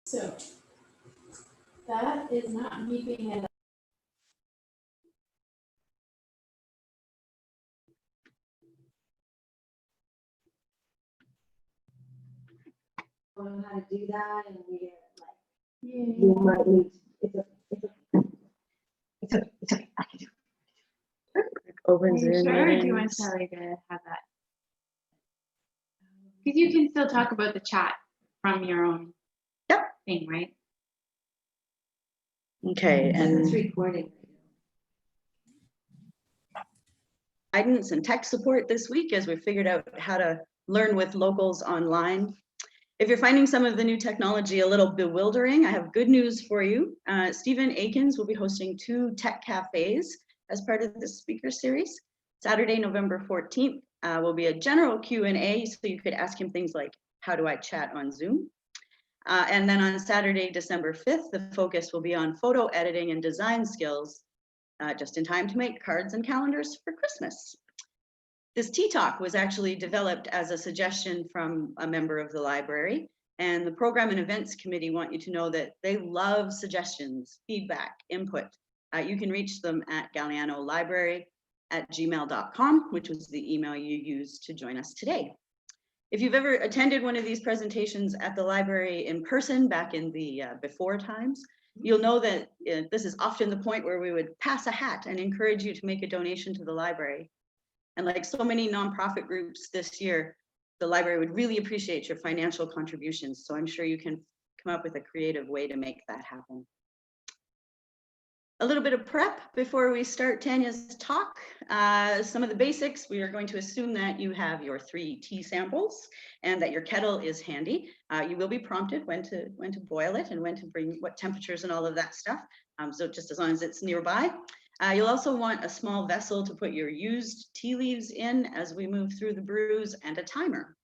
So that is not me being an learn how to do that, and we yeah. you might need it's okay. I can do it. Open Are you Zoom sure? Or do you want meetings. Sally to have that? Because you can still talk about the chat from your own thing, right? Okay, It's and recording. guidance and tech support this week as we figured out how to learn with locals online. If you're finding some of the new technology a little bewildering, I have good news for you. Stephen Akins will be hosting 2 tech cafes as part of this speaker series. Saturday, November 14th will be a general Q&A, so you could ask him things like, how do I chat on Zoom? And then on Saturday, December 5th, the focus will be on photo editing and design skills, just in time to make cards and calendars for Christmas. This tea talk was actually developed as a suggestion from a member of the library, and the program and events committee want you to know that they love suggestions, feedback, input. You can reach them at galianolibrary@gmail.com, which was the email you used to join us today. If you've ever attended one of these presentations at the library in person back in the before times, you'll know that this is often the point where we would pass a hat and encourage you to make a donation to the library. And like so many nonprofit groups this year, the library would really appreciate your financial contributions. So I'm sure you can come up with a creative way to make that happen. A little bit of prep before we start Tanya's talk. Some of the basics, we are going to assume that you have your 3 tea samples and that your kettle is handy. You will be prompted when to boil it and when to bring what temperatures and all of that stuff. So just as long as it's nearby. You'll also want a small vessel to put your used tea leaves in as we move through the brews, and a timer.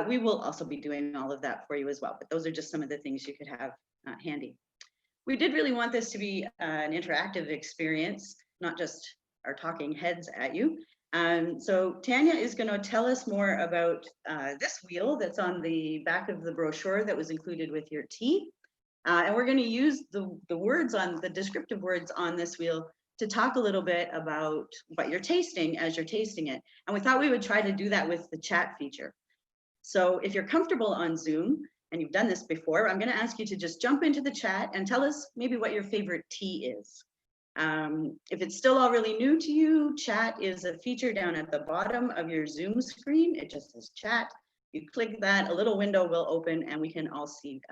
We will also be doing all of that for you as well, but those are just some of the things you could have handy. We did really want this to be an interactive experience, not just our talking heads at you. So Tanya is going to tell us more about this wheel that's on the back of the brochure that was included with your tea. And we're going to use the words on the descriptive words on this wheel to talk a little bit about what you're tasting as you're tasting it. And we thought we would try to do that with the chat feature. So if you're comfortable on Zoom and you've done this before, I'm going to ask you to just jump into the chat and tell us maybe what your favorite tea is. If it's still all really new to you, chat is a feature down at the bottom of your Zoom screen. It just says chat. You click that, a little window will open and we can all see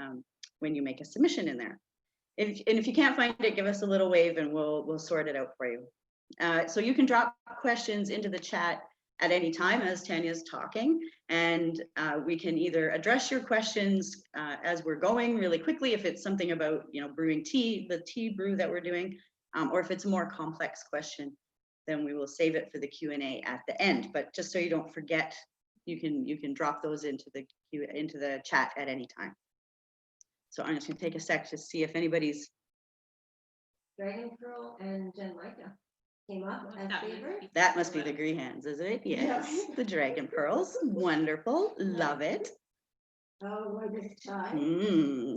when you make a submission in there. If you can't find it, give us a little wave and we'll sort it out for you. So you can drop questions into the chat at any time as Tanya's talking, and we can either address your questions as we're going really quickly, if it's something about brewing tea, the tea brew that we're doing, or if it's a more complex question, then we will save it for the Q&A at the end. But just so you don't forget, you can drop those into the chat at any time. So I'm just going to take a sec to see if anybody's. Dragon Pearl and Jen Micah came up as favorite. That must be the Grehans, is it? Yes, the Dragon Pearls. Wonderful. Love it. Oh, what is chai?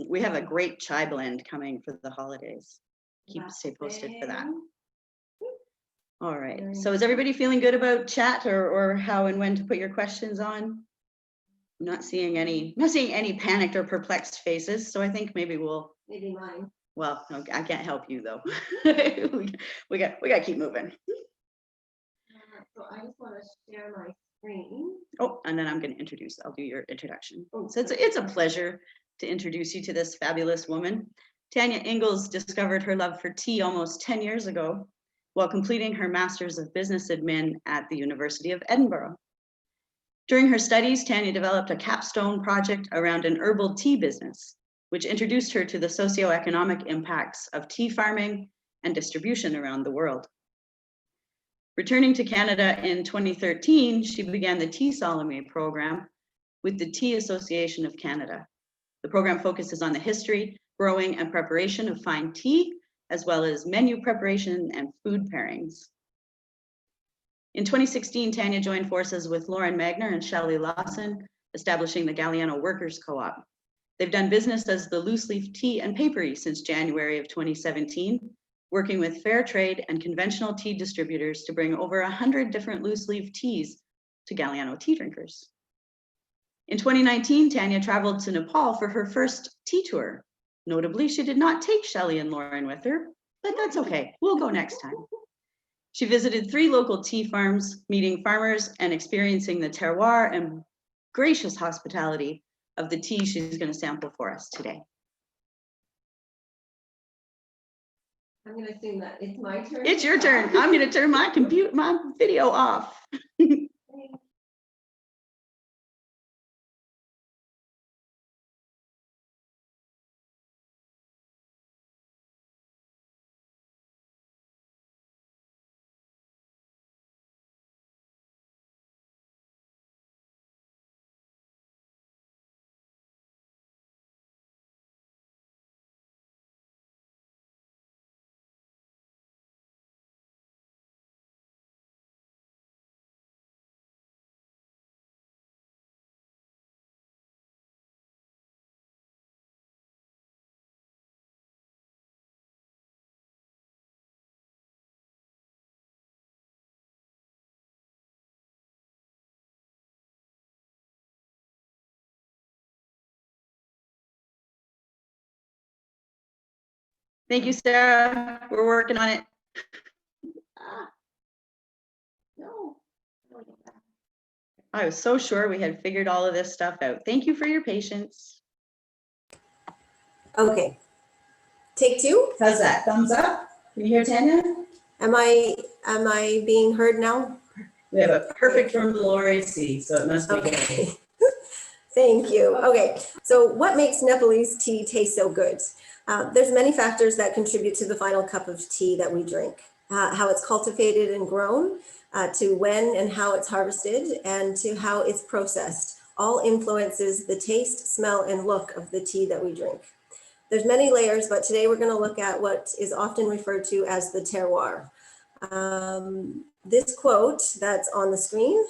We have a great chai blend coming for the holidays. Stay posted for that. All right. So is everybody feeling good about chat or how and when to put your questions on? I'm not seeing any panicked or perplexed faces, so I think maybe mine. Well, okay, I can't help you though. we got to keep moving. So I just want to share my screen. Oh, and then I'm going to I'll do your introduction. So it's a pleasure to introduce you to this fabulous woman. Tanya Ingles discovered her love for tea almost 10 years ago while completing her Master's of Business Admin at the University of Edinburgh. During her studies, Tanya developed a capstone project around an herbal tea business, which introduced her to the socioeconomic impacts of tea farming and distribution around the world. Returning to Canada in 2013, she began the Tea Sommelier program with the Tea Association of Canada. The program focuses on the history, growing, and preparation of fine tea, as well as menu preparation and food pairings. In 2016, Tanya joined forces with Lauren Magner and Shelley Lawson, establishing the Galiano Workers Co-op. They've done business as the Loose Leaf Tea and Papery since January of 2017, working with fair trade and conventional tea distributors to bring over 100 different loose leaf teas to Galiano tea drinkers. In 2019, Tanya traveled to Nepal for her first tea tour. Notably, she did not take Shelley and Lauren with her, but that's okay. We'll go next time. She visited 3 local tea farms, meeting farmers and experiencing the terroir and gracious hospitality of the tea she's going to sample for us today. I'm going to assume that it's my turn. It's your turn. I'm going to turn my video off. Thank you, Sarah. We're working on it. No. I was so sure we had figured all of this stuff out. Thank you for your patience. Okay. Take 2. How's that? Thumbs up? Can you hear Tanya? Am I being heard now? We have a perfect from Lori C, so it must be good. Okay. Thank you. Okay. So what makes Nepalese tea taste so good? There's many factors that contribute to the final cup of tea that we drink. How it's cultivated and grown, to when and how it's harvested, and to how it's processed, all influences the taste, smell, and look of the tea that we drink. There's many layers, but today we're going to look at what is often referred to as the terroir. This quote that's on the screen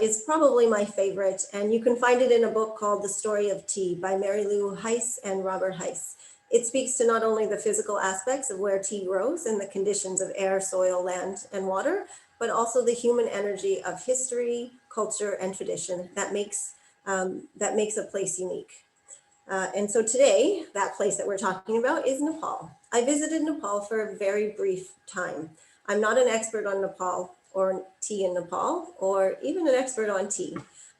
is probably my favorite, and you can find it in a book called The Story of Tea by Mary Lou Heiss and Robert Heiss. It speaks to not only the physical aspects of where tea grows and the conditions of air, soil, land, and water, but also the human energy of history, culture, and tradition that makes a place unique. And so today, that place that we're talking about is Nepal. I visited Nepal for a very brief time. I'm not an expert on Nepal or tea in Nepal, or even an expert on tea.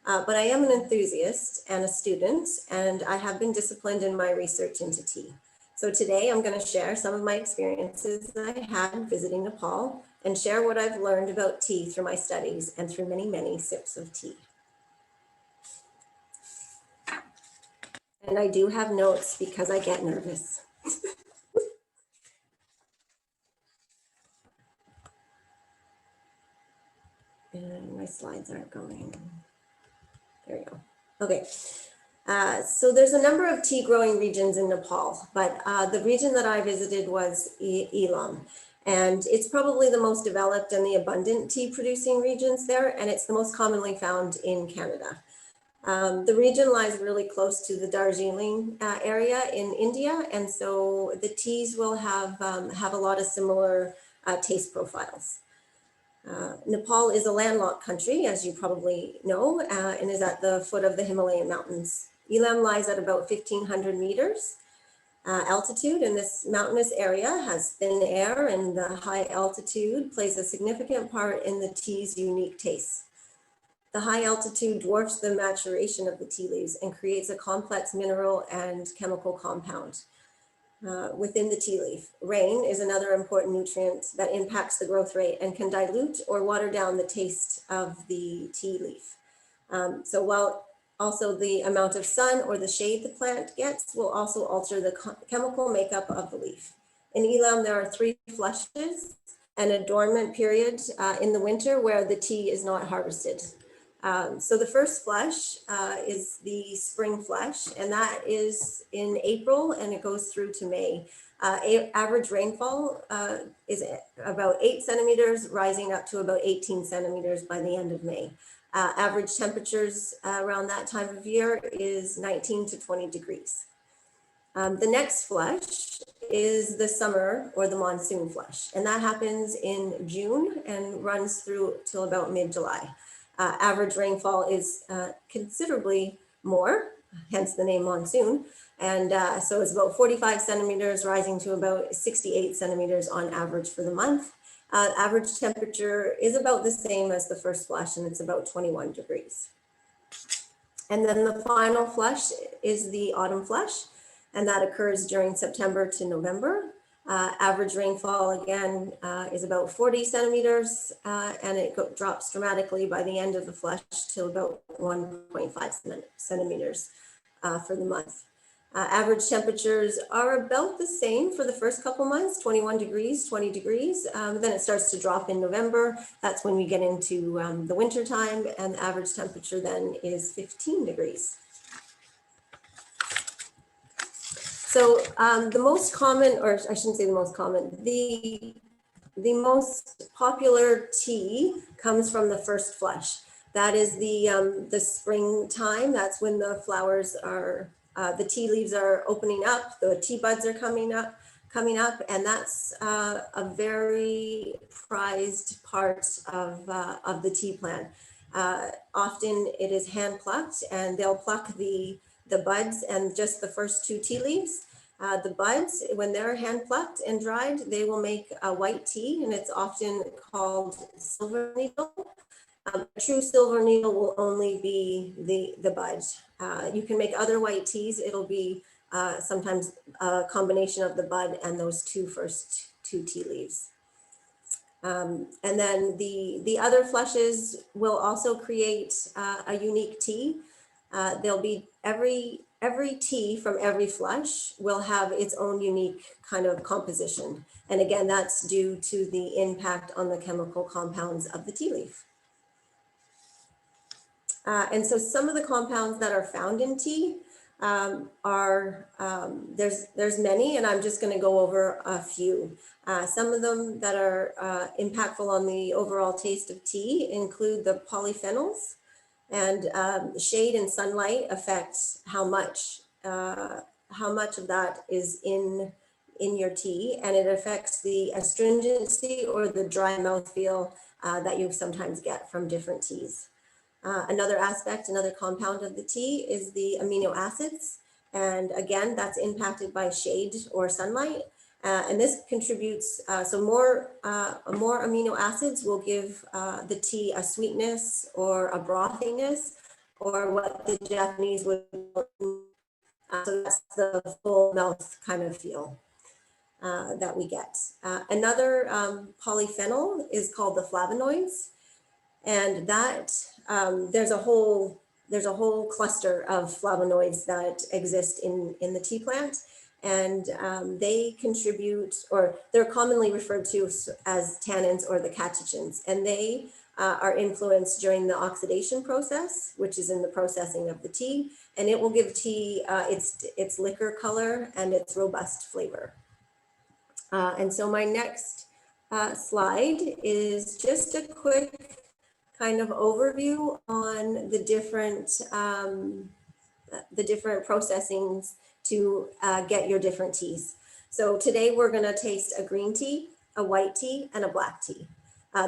But I am an enthusiast and a student, and I have been disciplined in my research into tea. So today I'm going to share some of my experiences that I had visiting Nepal and share what I've learned about tea through my studies and through many, many sips of tea. And I do have notes because I get nervous. And my slides aren't going. There we go. Okay. So there's a number of tea growing regions in Nepal, but the region that I visited was Elam. And it's probably the most developed and the abundant tea producing regions there, and it's the most commonly found in Canada. The region lies really close to the Darjeeling area in India, and so the teas will have a lot of similar taste profiles. Nepal is a landlocked country, as you probably know, and is at the foot of the Himalayan mountains. Elam lies at about 1,500 meters altitude, and this mountainous area has thin air, and the high altitude plays a significant part in the tea's unique taste. The high altitude dwarfs the maturation of the tea leaves and creates a complex mineral and chemical compound within the tea leaf. Rain is another important nutrient that impacts the growth rate and can dilute or water down the taste of the tea leaf. So while also the amount of sun or the shade the plant gets will also alter the chemical makeup of the leaf. In Elam, there are 3 flushes and a dormant period in the winter where the tea is not harvested. So the first flush is the spring flush, and that is in April and it goes through to May. Average rainfall is about 8 centimeters, rising up to about 18 centimeters by the end of May. Average temperatures around that time of year is 19 to 20 degrees. The next flush is the summer or the monsoon flush, and that happens in June and runs through till about mid-July. Average rainfall is considerably more, hence the name monsoon. And so it's about 45 centimeters, rising to about 68 centimeters on average for the month. Average temperature is about the same as the first flush, and it's about 21 degrees. And then the final flush is the autumn flush, and that occurs during September to November. Average rainfall again is about 40 centimeters, and it drops dramatically by the end of the flush to about 1.5 centimeters for the month. Average temperatures are about the same for the first couple months, 21 degrees, 20 degrees. Then it starts to drop in November. That's when we get into the winter time, and the average temperature then is 15 degrees. So the most common, or I shouldn't say the most common, the most popular tea comes from the first flush. That is the springtime. That's when the flowers are, the tea leaves are opening up, the tea buds are coming up, and that's a very prized part of the tea plant. Often it is hand plucked, and they'll pluck the buds and just the first two tea leaves. The buds, when they're hand plucked and dried, they will make a white tea, and it's often called silver needle. A true silver needle will only be the bud. You can make other white teas. It'll be sometimes a combination of the bud and those first two tea leaves. And then the other flushes will also create a unique tea. There'll be every tea from every flush will have its own unique kind of composition. And again, that's due to the impact on the chemical compounds of the tea leaf. And so some of the compounds that are found in tea there's many, and I'm just going to go over a few. Some of them that are impactful on the overall taste of tea include the polyphenols, and shade and sunlight affect how much of that is in your tea, and it affects the astringency or the dry mouthfeel that you sometimes get from different teas. Another compound of the tea is the amino acids. And again, that's impacted by shade or sunlight. And this contributes, so more amino acids will give the tea a sweetness or a brothiness, or what the Japanese would call, so that's the full mouth kind of feel that we get. Another polyphenol is called the flavonoids. And that there's a whole cluster of flavonoids that exist in the tea plant, and they contribute, or they're commonly referred to as tannins or the catechins, and they are influenced during the oxidation process, which is in the processing of the tea, and it will give tea its liquor color and its robust flavor. And so my next slide is just a quick kind of overview on the different processings to get your different teas. So today we're going to taste a green tea, a white tea, and a black tea.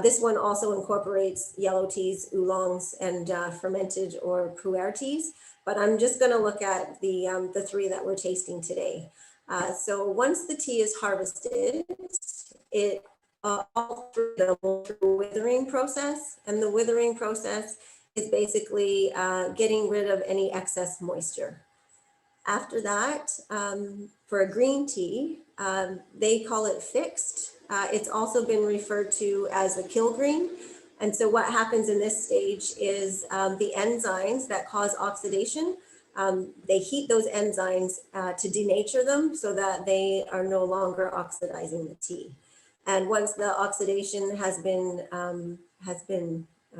This one also incorporates yellow teas, oolongs, and fermented or pu'er teas, but I'm just going to look at the three that we're tasting today. So once the tea is harvested, it all through the withering process, and the withering process is basically getting rid of any excess moisture. After that, for a green tea, they call it fixed. It's also been referred to as a kill green. And so what happens in this stage is the enzymes that cause oxidation, they heat those enzymes to denature them so that they are no longer oxidizing the tea. And once the oxidation has been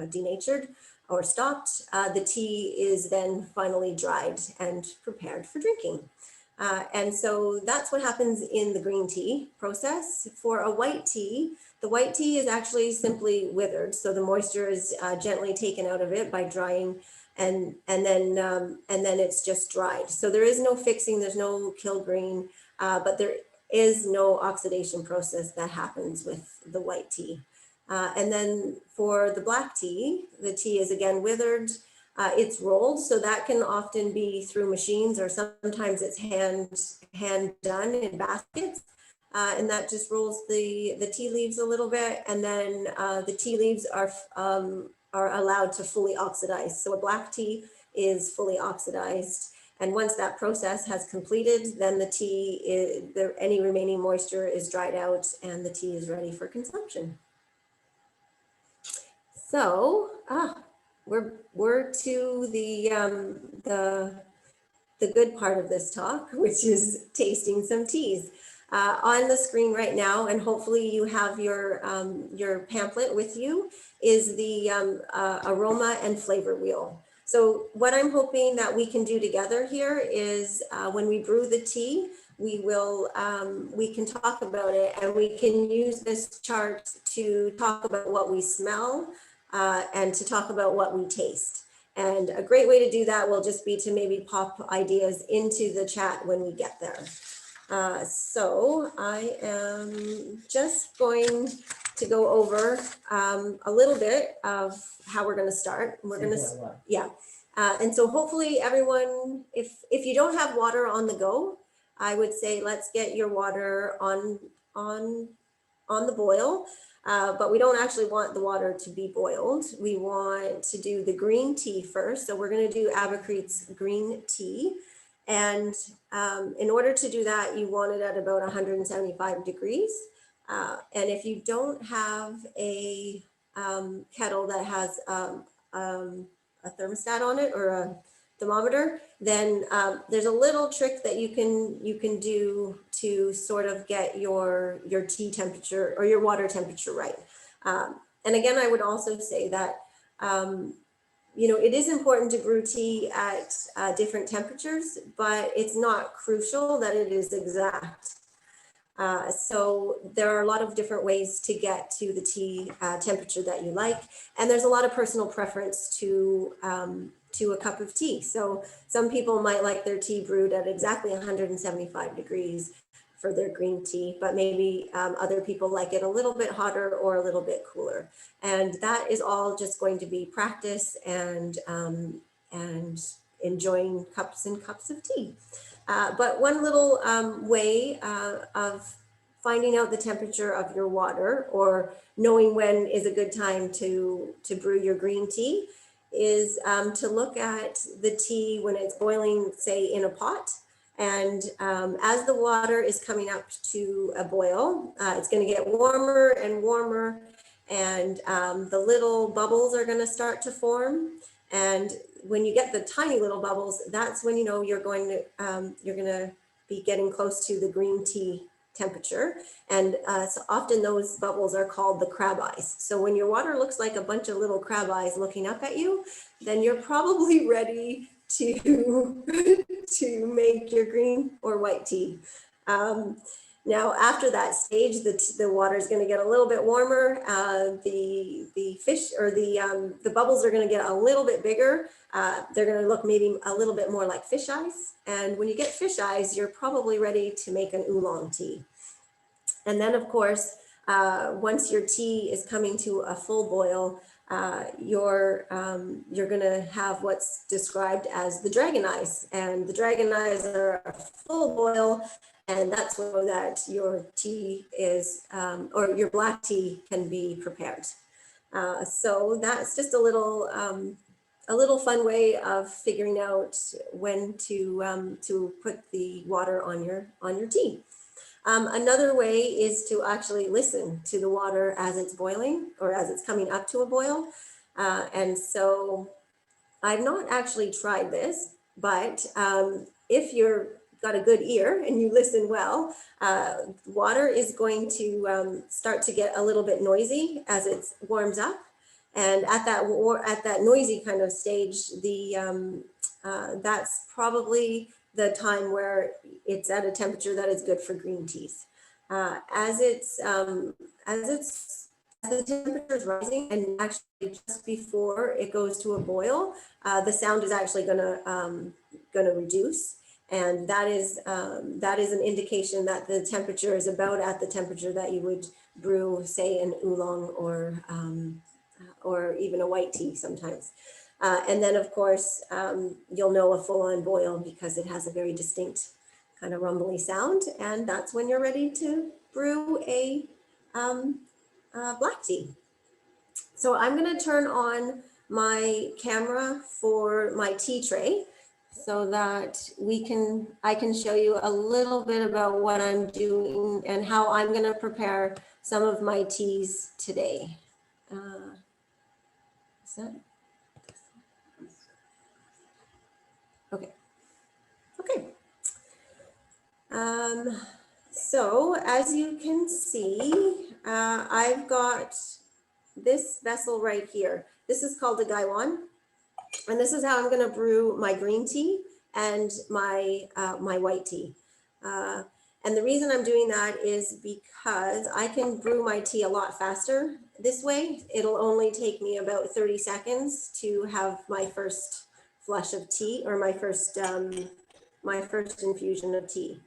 denatured or stopped, the tea is then finally dried and prepared for drinking. And so that's what happens in the green tea process. For a white tea, the white tea is actually simply withered. So the moisture is gently taken out of it by drying, and then it's just dried. So there is no fixing, there's no kill green, but there is no oxidation process that happens with the white tea. And then for the black tea, the tea is again withered. It's rolled, so that can often be through machines, or sometimes it's hand done in baskets. And that just rolls the tea leaves a little bit, and then the tea leaves are allowed to fully oxidize. So a black tea is fully oxidized, and once that process has completed, then the tea, any remaining moisture is dried out, and the tea is ready for consumption. So we're to the good part of this talk, which is tasting some teas. On the screen right now, and hopefully you have your pamphlet with you, is the aroma and flavor wheel. So what I'm hoping that we can do together here is when we brew the tea, we can talk about it, and we can use this chart to talk about what we smell and to talk about what we taste. And a great way to do that will just be to maybe pop ideas into the chat when we get there. So I am just going to go over a little bit of how we're going to start. We're going to, yeah. And so hopefully everyone, if you don't have water on the go, I would say let's get your water on the boil. But we don't actually want the water to be boiled. We want to do the green tea first. So we're going to do Abacrete's green tea. And in order to do that, you want it at about 175 degrees. And if you don't have a kettle that has a thermostat on it or a thermometer, then there's a little trick that you can do to sort of get your tea temperature or your water temperature right. And again, I would also say that it is important to brew tea at different temperatures, but it's not crucial that it is exact. So there are a lot of different ways to get to the tea temperature that you like, and there's a lot of personal preference to a cup of tea. So some people might like their tea brewed at exactly 175 degrees for their green tea, but maybe other people like it a little bit hotter or a little bit cooler. And that is all just going to be practice and enjoying cups and cups of tea. But one little way of finding out the temperature of your water, or knowing when is a good time to brew your green tea, is to look at the tea when it's boiling, say in a pot. And as the water is coming up to a boil, it's going to get warmer and warmer, and the little bubbles are going to start to form. And when you get the tiny little bubbles, that's when you know you're going to be getting close to the green tea temperature. And so often those bubbles are called the crab eyes. So when your water looks like a bunch of little crab eyes looking up at you, then you're probably ready to make your green or white tea. Now, after that stage, the water is going to get a little bit warmer. The fish or the bubbles are going to get a little bit bigger. They're going to look maybe a little bit more like fish eyes. And when you get fish eyes, you're probably ready to make an oolong tea. And then, of course, once your tea is coming to a full boil, you're going to have what's described as the dragon eyes, and the dragon eyes are a full boil, and that's so that your tea is or your black tea can be prepared. So that's just a little fun way of figuring out when to put the water on your tea. Another way is to actually listen to the water as it's boiling or as it's coming up to a boil. And so I've not actually tried this, but if you've got a good ear and you listen well, water is going to start to get a little bit noisy as it warms up. And at that noisy kind of stage, that's probably the time where it's at a temperature that is good for green teas. As it's the temperature is rising, and actually just before it goes to a boil, the sound is actually gonna reduce. And that is an indication that the temperature is about at the temperature that you would brew, say, an oolong or even a white tea sometimes. And then, of course, you'll know a full-on boil because it has a very distinct kind of rumbly sound. And that's when you're ready to brew a black tea. So I'm going to turn on my camera for my tea tray so that I can show you a little bit about what I'm doing and how I'm going to prepare some of my teas today. Is that? Okay. Okay. So as you can see, I've got this vessel right here. This is called a Galiano, and this is how I'm going to brew my green tea and my white tea. And the reason I'm doing that is because I can brew my tea a lot faster this way. It'll only take me about 30 seconds to have my first flush of tea, or my first infusion of tea.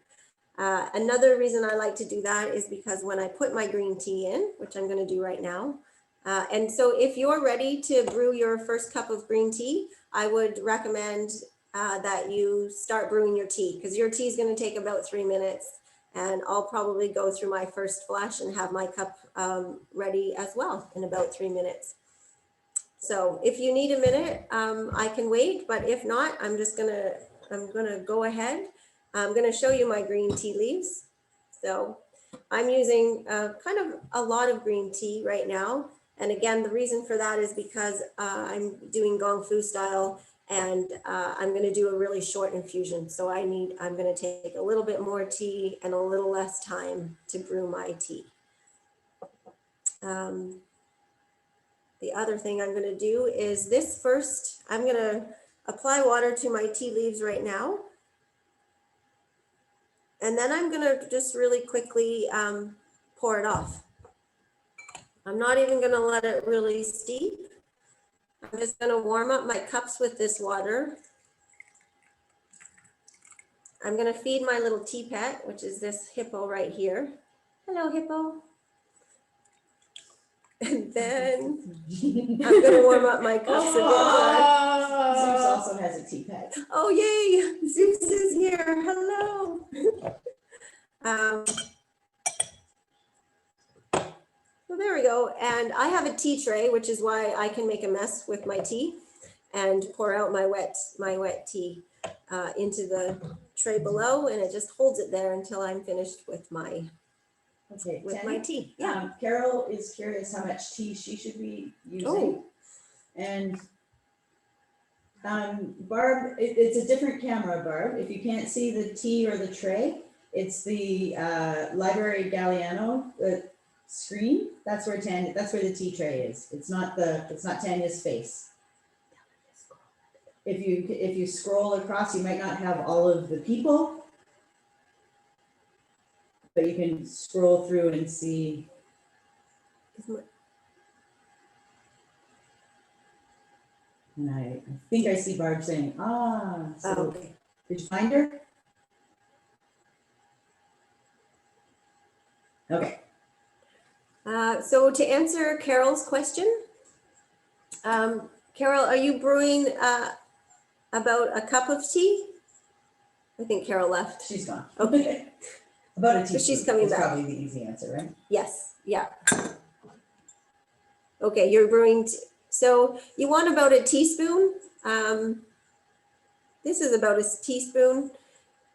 Another reason I like to do that is because when I put my green tea in, which I'm going to do right now, and so if you're ready to brew your first cup of green tea, I would recommend that you start brewing your tea, because your tea is going to take about 3 minutes, and I'll probably go through my first flush and have my cup ready as well in about 3 minutes. So if you need a minute, I can wait, but if not, I'm gonna go ahead. I'm gonna show you my green tea leaves. So I'm using kind of a lot of green tea right now. And again, the reason for that is because I'm doing Gong Fu style, and I'm gonna do a really short infusion. So I'm gonna take a little bit more tea and a little less time to brew my tea. The other thing I'm going to do is this first. I'm going to apply water to my tea leaves right now. And then I'm going to just really quickly pour it off. I'm not even going to let it really steep. I'm just going to warm up my cups with this water. I'm going to feed my little tea pet, which is this hippo right here. Hello, hippo. And then I'm going to warm up my cups a bit more. Zeus also has a tea pet. Oh, yay. Zeus is here. Hello. So there we go. And I have a tea tray, which is why I can make a mess with my tea and pour out my wet tea into the tray below. And it just holds it there until I'm finished with my tea. Yeah. Carol is curious how much tea she should be using. Oh. And Barb, it's a different camera, Barb. If you can't see the tea or the tray, it's the library Galiano screen. That's where the tea tray is. It's not Tanya's face. If you scroll across, you might not have all of the people, but you can scroll through and see. And I think I see Barb saying, so Okay. Did you find her? Okay. So to answer Carol's question, Carol, are you brewing about a cup of tea? I think Carol left. She's gone. Okay. About a teaspoon. So she's coming is back. Probably the easy answer, right? Yes. Yeah. Okay, you're brewing. So you want about a teaspoon. This is about a teaspoon.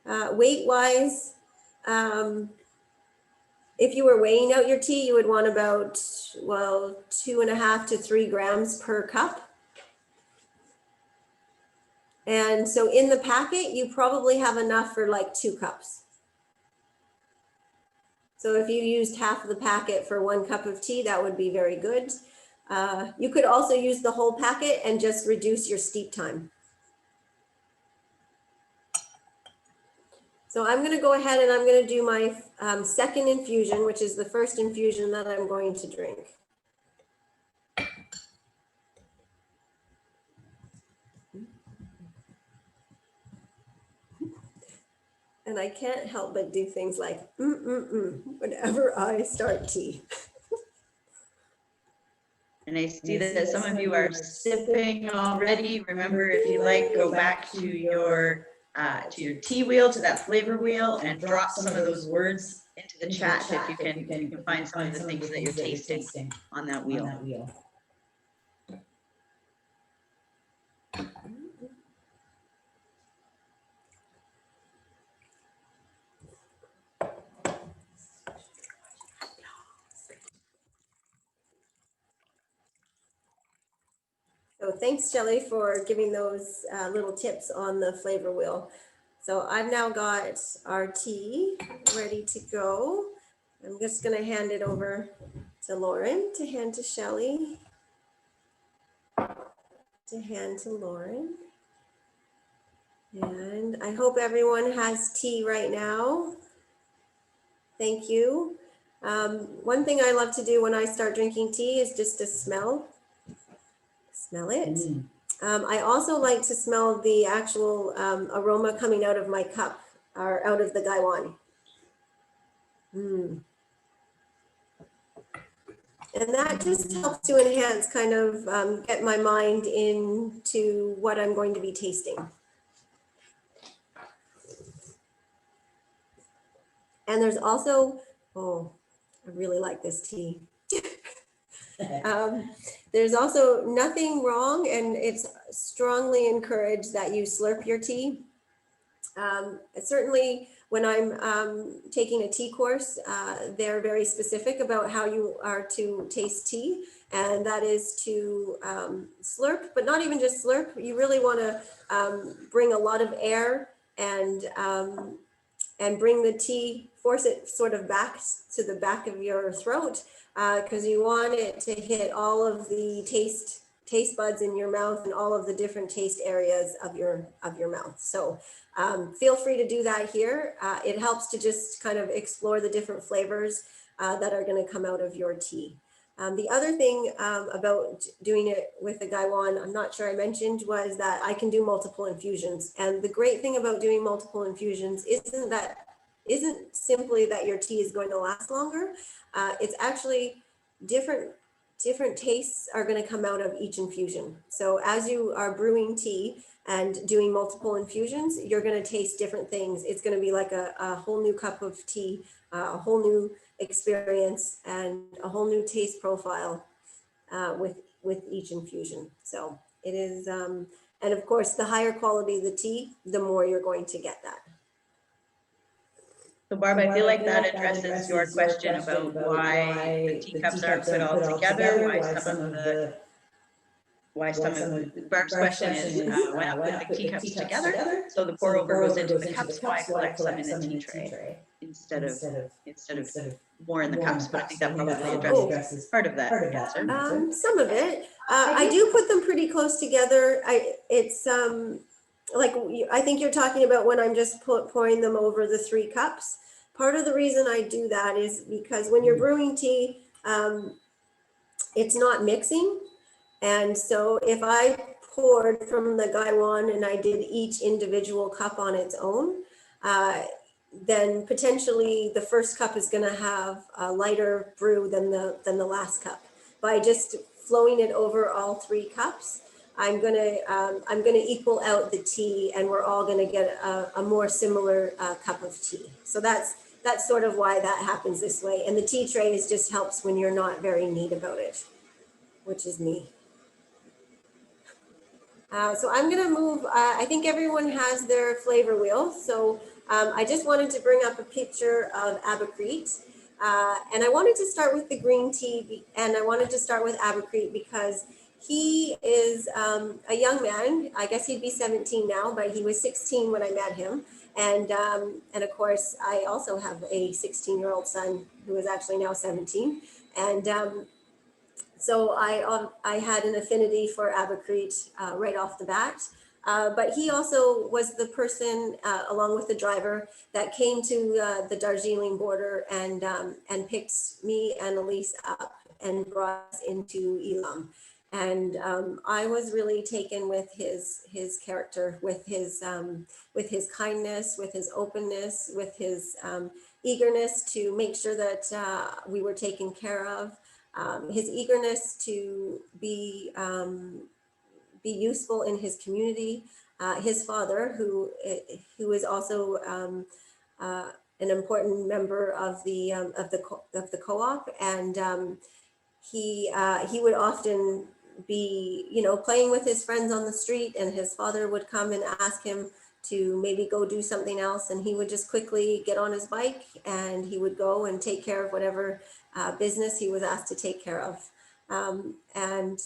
Weight-wise, if you were weighing out your tea, you would want about, 2.5 to 3 grams per cup. And so in the packet, you probably have enough for like 2 cups. So if you used half of the packet for 1 cup of tea, that would be very good. You could also use the whole packet and just reduce your steep time. So I'm going to go ahead and I'm going to do my second infusion, which is the first infusion that I'm going to drink. And I can't help but do things like whenever I start tea. And I see that some of you are sipping already. Remember, if you like, go back to your tea wheel, to that flavor wheel, and drop some of those words into the chat if you can find some of the things that you're tasting on that wheel. So thanks, Shelley, for giving those little tips on the flavor wheel. So I've now got our tea ready to go. I'm just going to hand it over to Lauren, to hand to Shelley, to hand to Lauren. And I hope everyone has tea right now. Thank you. One thing I love to do when I start drinking tea is just to smell it. I also like to smell the actual aroma coming out of my cup or out of the gaiwan. And that just helps to enhance, kind of get my mind into what I'm going to be tasting. And there's also, oh, I really like this tea. There's also nothing wrong, and it's strongly encouraged that you slurp your tea. Certainly when I'm taking a tea course, they're very specific about how you are to taste tea, and that is to slurp, but not even just slurp. You really want to bring a lot of air and bring the tea, force it sort of back to the back of your throat, because you want it to hit all of the taste buds in your mouth and all of the different taste areas of your mouth. So feel free to do that here. It helps to just kind of explore the different flavors that are going to come out of your tea. The other thing about doing it with the gaiwan, I'm not sure I mentioned, was that I can do multiple infusions. And the great thing about doing multiple infusions isn't simply that your tea is going to last longer. It's actually different tastes are going to come out of each infusion. So as you are brewing tea and doing multiple infusions, you're going to taste different things. It's going to be like a whole new cup of tea, a whole new experience, and a whole new taste profile with each infusion. So it is, and of course, the higher quality the tea, the more you're going to get that. So Barb, I feel like that addresses your question about why the teacups aren't put all together, why some of Barb's question is why not put the teacups together so the pour over goes into the cups, why collect some in the tea tray instead of more in the cups. But I think that probably addresses part of that answer. Some of it. I do put them pretty close together. It's like, I think you're talking about when I'm just pouring them over the 3 cups. Part of the reason I do that is because when you're brewing tea, it's not mixing. And so if I poured from the gaiwan and I did each individual cup on its own, then potentially the first cup is going to have a lighter brew than the last cup. By just flowing it over all 3 cups, I'm gonna equal out the tea, and we're all gonna get a more similar cup of tea. So that's sort of why that happens this way. And the tea tray just helps when you're not very neat about it, which is me. So I'm gonna move, I think everyone has their flavor wheel. So I just wanted to bring up a picture of Abacrete. And I wanted to start with the green tea, and I wanted to start with Abacrete because he is a young man. I guess he'd be 17 now, but he was 16 when I met him. And of course, I also have a 16-year-old son who is actually now 17. And so I had an affinity for Abacrete right off the bat. But he also was the person, along with the driver, that came to the Darjeeling border and picked me and Elise up and brought us into Elam. And I was really taken with his character, with his kindness, with his openness, with his eagerness to make sure that we were taken care of, his eagerness to be useful in his community. His father, who is also an important member of the co-op, and he would often be, you know, playing with his friends on the street, and his father would come and ask him to maybe go do something else, and he would just quickly get on his bike and he would go and take care of whatever business he was asked to take care of. And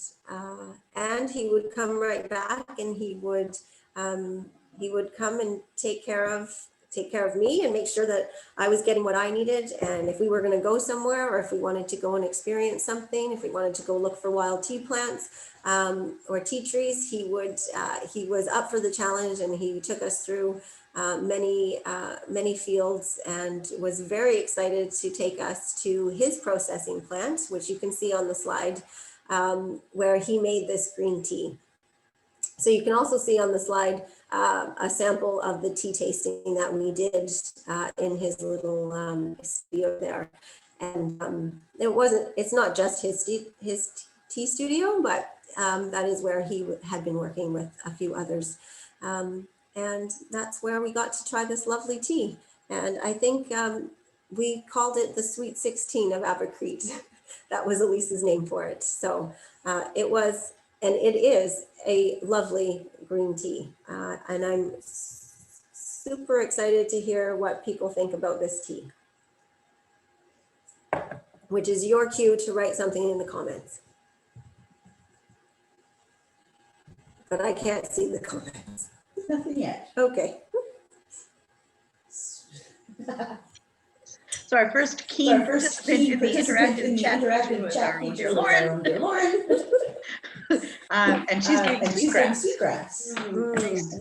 he would come right back, and he would come and take care of me and make sure that I was getting what I needed. And if we were going to go somewhere, or if we wanted to go and experience something, if we wanted to go look for wild tea plants or tea trees, he was up for the challenge, and he took us through many fields, and was very excited to take us to his processing plant, which you can see on the slide, where he made this green tea. So you can also see on the slide a sample of the tea tasting that we did in his little studio there. And it's not just his tea studio, but that is where he had been working with a few others. And that's where we got to try this lovely tea. And I think we called it the Sweet 16 of Abercrete. That was Elise's name for it. So it was, and it is, a lovely green tea. And I'm super excited to hear what people think about this tea, which is your cue to write something in the comments. But I can't see the comments. Nothing yet. Okay. So our first key participant in the interactive chat was our own dear Lauren. And she's doing sweetgrass.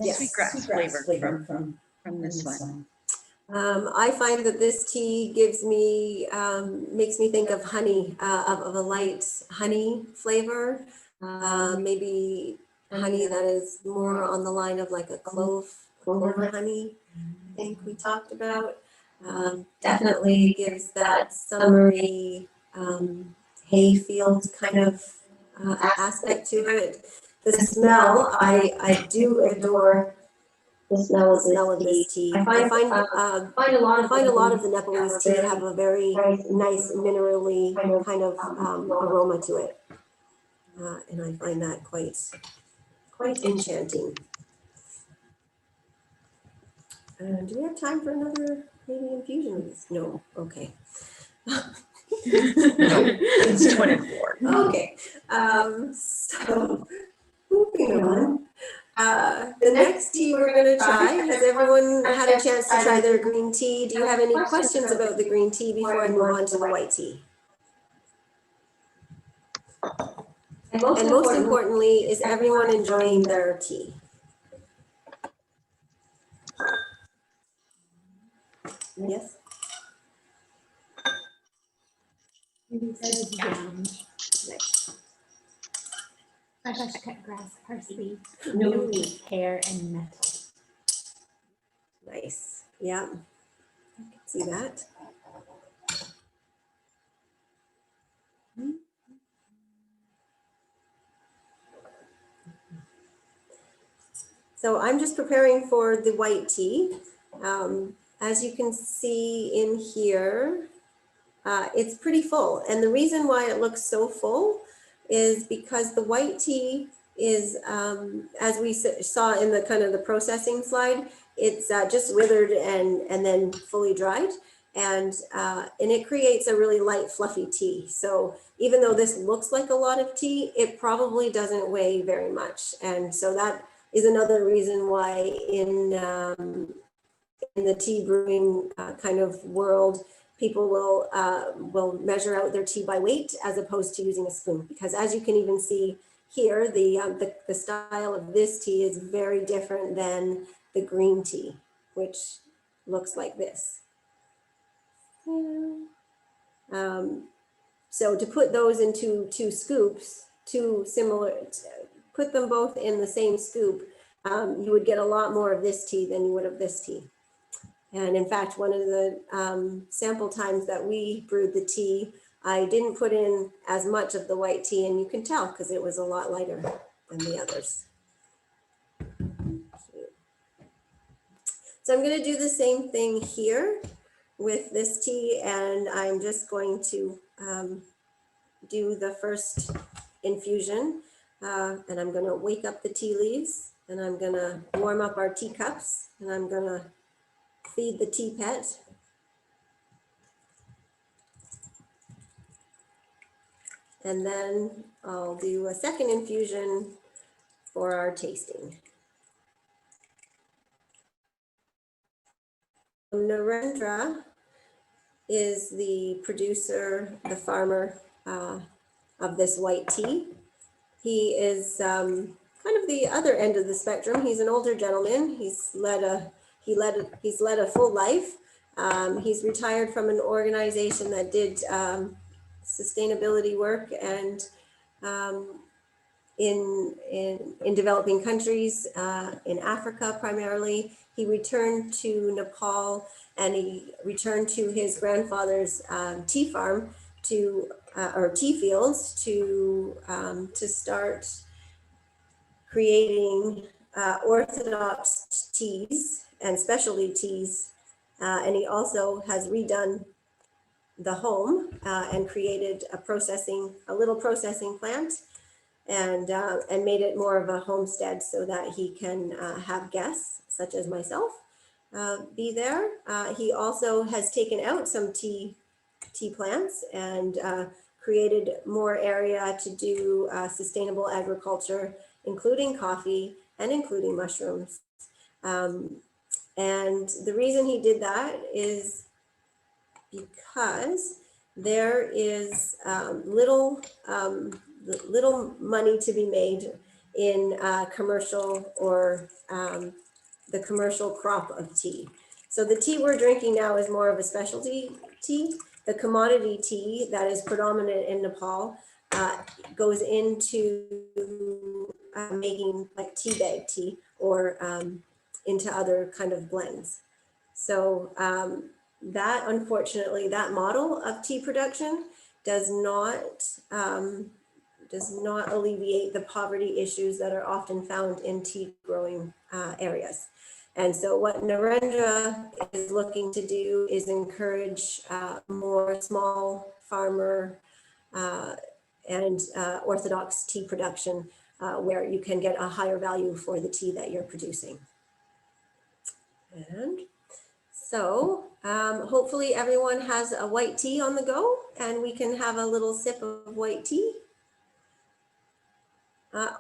Yes. Sweetgrass flavor from this one. I find that this tea makes me think of honey, of a light honey flavor, maybe honey that is more on the line of like a clover honey, I think we talked about. Definitely gives that summery hay field kind of aspect to it. The smell, I do adore the smell of this tea. I find a lot of the Nepalese tea have a very nice minerally kind of aroma to it, and I find that quite enchanting. Do we have time for another maybe infusion? No. Okay. It's 24. Okay. So moving on. The next tea we're going to try, has everyone had a chance to try their green tea? Do you have any questions about the green tea before I move on to the white tea? And most importantly, is everyone enjoying their tea? Yes? Fresh cut grass, parsley, new hair, and metal. Nice. Yeah, I can see that. So I'm just preparing for the white tea. As you can see in here, it's pretty full. And the reason why it looks so full is because the white tea is, as we saw in the kind of the processing slide, it's just withered and then fully dried. And it creates a really light, fluffy tea. So even though this looks like a lot of tea, it probably doesn't weigh very much. And so that is another reason why in the tea brewing kind of world, people will measure out their tea by weight as opposed to using a spoon. Because as you can even see here, the style of this tea is very different than the green tea, which looks like this. So to put those into 2 scoops two similar, put them both in the same scoop, you would get a lot more of this tea than you would of this tea. And in fact, one of the sample times that we brewed the tea, I didn't put in as much of the white tea, and you can tell because it was a lot lighter than the others. So I'm going to do the same thing here with this tea, and I'm just going to do the first infusion, and I'm going to wake up the tea leaves, and I'm going to warm up our teacups, and I'm going to feed the tea pet. And then I'll do a second infusion for our tasting. Narendra is the producer, the farmer of this white tea. He is kind of the other end of the spectrum. He's an older gentleman. He's led a full life. He's retired from an organization that did sustainability work and in developing countries, in Africa primarily. He returned to Nepal, and he returned to his grandfather's tea farm or tea fields to start creating orthodox teas and specialty teas. And he also has redone the home and created a little processing plant, and made it more of a homestead so that he can have guests such as myself be there. He also has taken out some tea plants and created more area to do sustainable agriculture, including coffee and including mushrooms. And the reason he did that is because there is little money to be made in commercial or the commercial crop of tea. So the tea we're drinking now is more of a specialty tea. The commodity tea that is predominant in Nepal goes into making like tea bag tea or into other kind of blends. So that, unfortunately, that model of tea production does not alleviate the poverty issues that are often found in tea growing areas. And so what Narendra is looking to do is encourage more small farmer and orthodox tea production where you can get a higher value for the tea that you're producing. And so hopefully everyone has a white tea on the go, and we can have a little sip of white tea.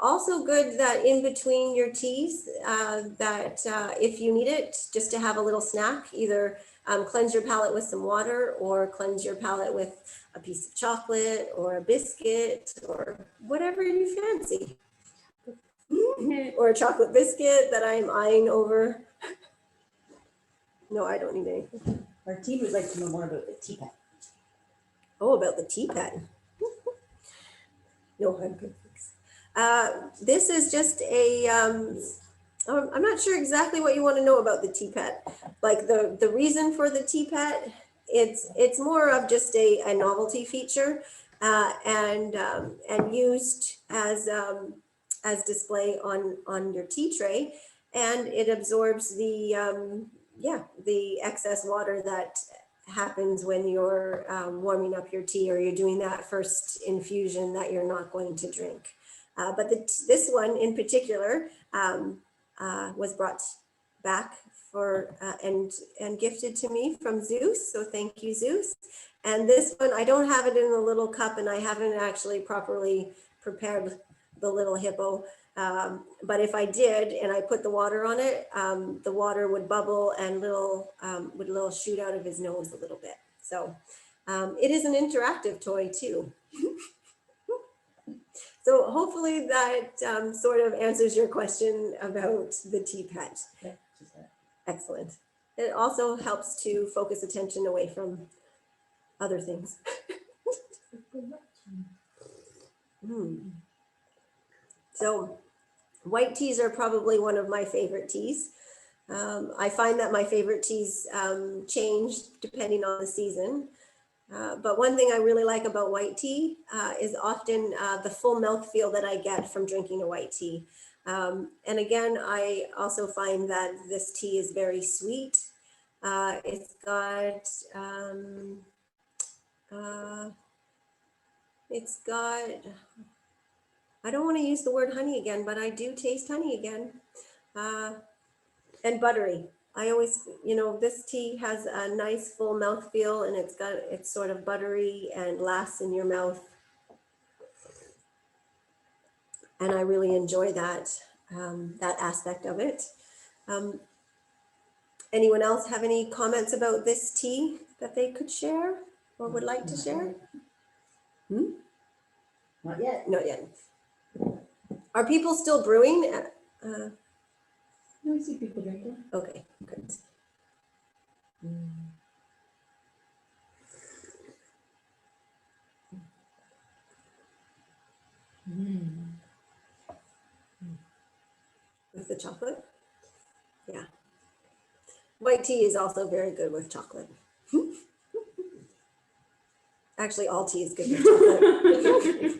Also good that in between your teas, that if you need it, just to have a little snack, either cleanse your palate with some water or cleanse your palate with a piece of chocolate or a biscuit or whatever you fancy. Or a chocolate biscuit that I'm eyeing over. No, I don't need anything. Our team would like to know more about the teapot. Oh, about the teapot. No, I'm good. This is just a, I'm not sure exactly what you want to know about the teapot. Like the reason for the teapot, it's more of just a novelty feature and used as display on your tea tray, and it absorbs the excess water that happens when you're warming up your tea or you're doing that first infusion that you're not going to drink. But this one in particular was brought back for and gifted to me from Zeus. So thank you, Zeus. And this one, I don't have it in a little cup, and I haven't actually properly prepared the little hippo. But if I did and I put the water on it, the water would bubble and would little shoot out of his nose a little bit. So it is an interactive toy too. So hopefully that sort of answers your question about the teapot. Yeah, Excellent. It also helps to focus attention away from other things. So white teas are probably one of my favorite teas. I find that my favorite teas change depending on the season. But one thing I really like about white tea is often the full mouthfeel that I get from drinking a white tea. And again, I also find that this tea is very sweet. It's got, I don't want to use the word honey again, but I do taste honey again. And buttery. I always, you know, this tea has a nice full mouthfeel, and it's sort of buttery and lasts in your mouth. And I really enjoy that, that aspect of it. Anyone else have any comments about this tea that they could share or would like to share? Not yet. Not yet. Are people still brewing? No, I see people drinking. Okay, good. With the chocolate? Yeah. White tea is also very good with chocolate. Actually, all tea is good with chocolate.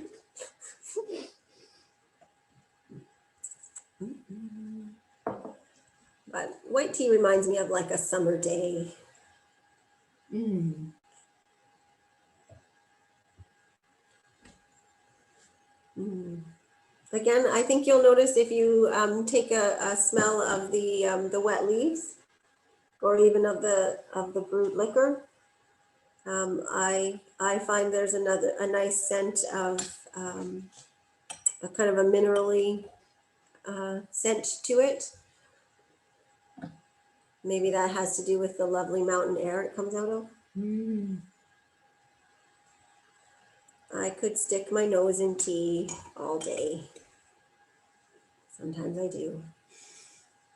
But white tea reminds me of like a summer day. Again, I think you'll notice if you take a smell of the wet leaves, or even of the brewed liquor, I find there's a nice scent of a kind of a minerally scent to it. Maybe that has to do with the lovely mountain air it comes out of. I could stick my nose in tea all day. Sometimes I do.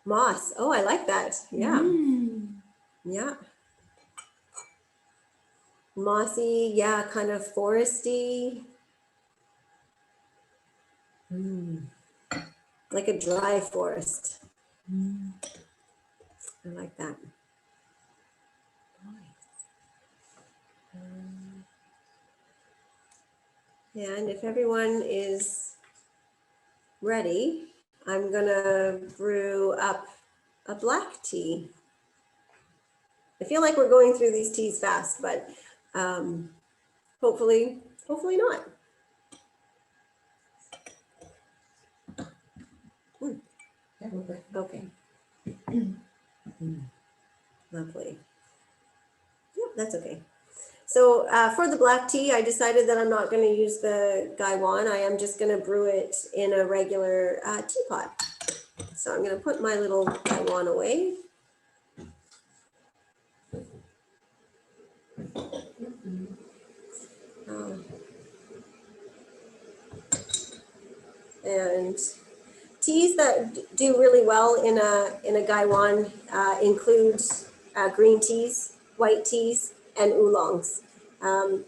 Moss. Oh, I like that. Yeah. Yeah. Mossy, yeah, kind of foresty. Like a dry forest. I like that. And if everyone is ready, I'm gonna brew up a black tea. I feel like we're going through these teas fast, but hopefully not. Okay. Lovely. Yep, that's okay. So for the black tea, I decided that I'm not going to use the Gaiwan. I am just going to brew it in a regular teapot. So I'm going to put my little Gaiwan away. And teas that do really well in a Gaiwan include green teas, white teas, and oolongs. And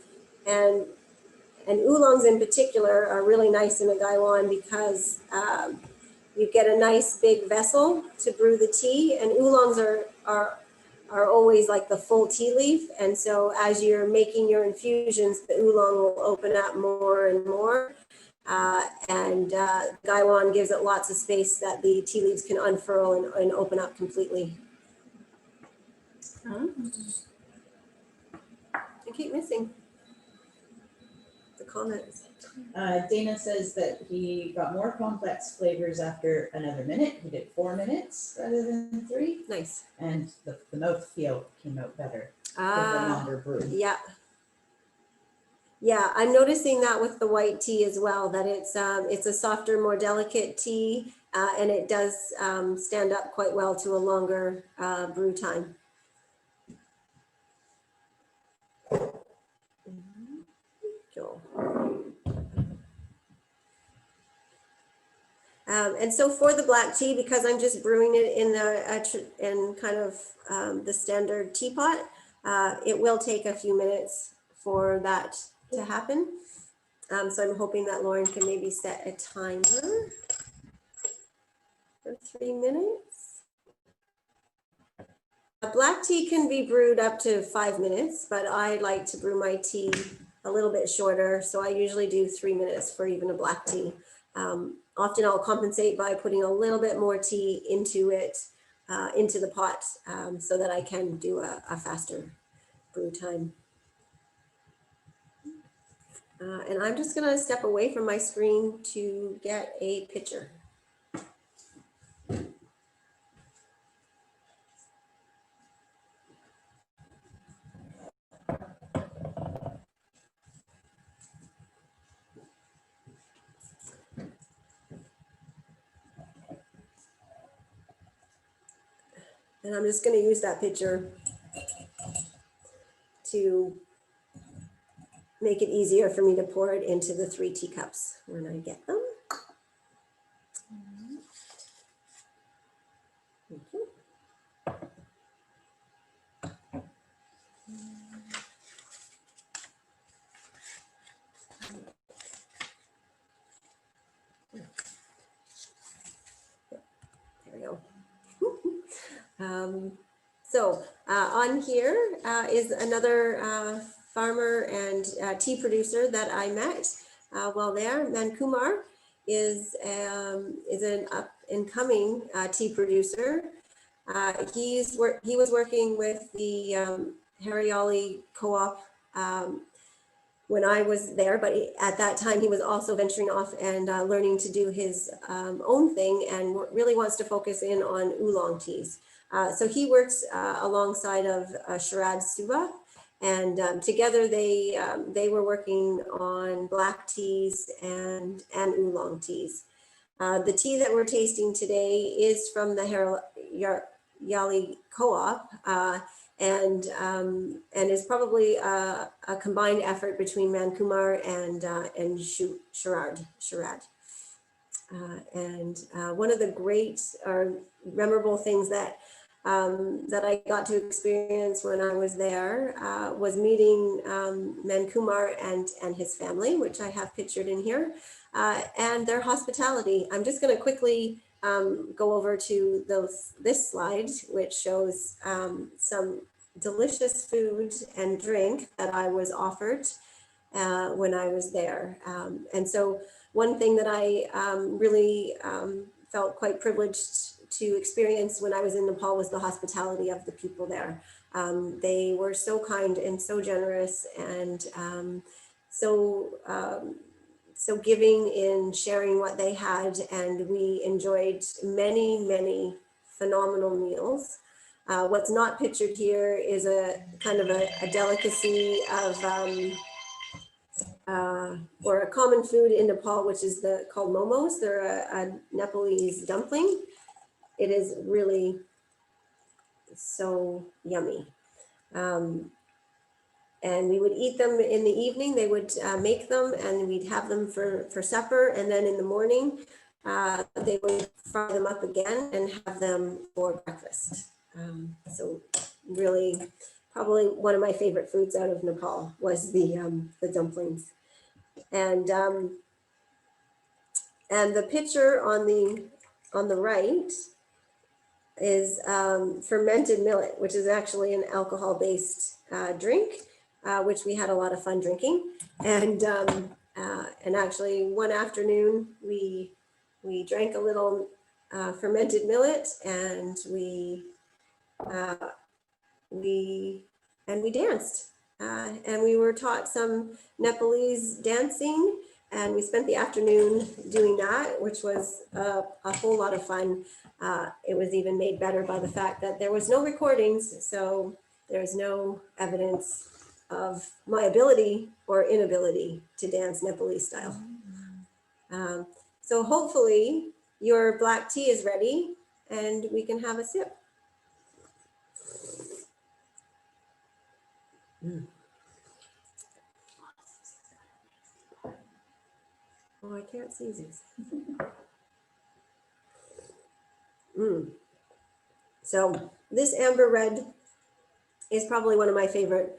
oolongs in particular are really nice in a Gaiwan because you get a nice big vessel to brew the tea, and oolongs are always like the full tea leaf. And so as you're making your infusions, the oolong will open up more and more. Gaiwan gives it lots of space that the tea leaves can unfurl and open up completely. I keep missing the comments. Dana says that he got more complex flavors after another minute. He did 4 minutes rather than 3. Nice. And the mouthfeel came out better for the longer brew. Yeah. Yeah, I'm noticing that with the white tea as well, that it's a softer, more delicate tea, and it does stand up quite well to a longer brew time. Cool. And so for the black tea, because I'm just brewing it in kind of the standard teapot, it will take a few minutes for that to happen. So I'm hoping that Lauren can maybe set a timer. for 3 minutes. A black tea can be brewed up to 5 minutes, but I like to brew my tea a little bit shorter. So I usually do 3 minutes for even a black tea. Often I'll compensate by putting a little bit more tea into it, into the pot, so that I can do a faster brew time. And I'm just gonna step away from my screen to get a picture. And I'm just gonna use that picture to make it easier for me to pour it into the 3 teacups when I get them. Thank you. There we go. On here is another farmer and tea producer that I met while there. Mankumar is an up and coming tea producer. He was working with the Hariali co-op when I was there, but at that time he was also venturing off and learning to do his own thing and really wants to focus in on oolong teas. So he works alongside of Sharad Suba, and together they were working on black teas and oolong teas. The tea that we're tasting today is from the Hariali co-op, and is probably a combined effort between Mankumar and Sharad. One of the great or memorable things that I got to experience when I was there was meeting Mankumar and his family, which I have pictured in here, and their hospitality. I'm just going to quickly go over to this slide, which shows some delicious food and drink that I was offered when I was there. And so one thing that I really felt quite privileged to experience when I was in Nepal was the hospitality of the people there. They were so kind and so generous and so giving in sharing what they had, and we enjoyed many phenomenal meals. What's not pictured here is a kind of a delicacy of or a common food in Nepal, which is called Momos. They're a Nepalese dumpling. It is really so yummy. And we would eat them in the evening. They would make them and we'd have them for supper. And then in the morning, they would fry them up again and have them for breakfast. So really, probably one of my favorite foods out of Nepal was the dumplings. And the picture on the right is fermented millet, which is actually an alcohol-based drink, which we had a lot of fun drinking. And actually one afternoon we drank a little fermented millet, and we danced, and we were taught some Nepalese dancing, and we spent the afternoon doing that, which was a whole lot of fun. It was even made better by the fact that there was no recordings, so there's no evidence of my ability or inability to dance Nepalese style. So hopefully your black tea is ready and we can have a sip. Oh, I can't see this. So this amber red is probably one of my favorite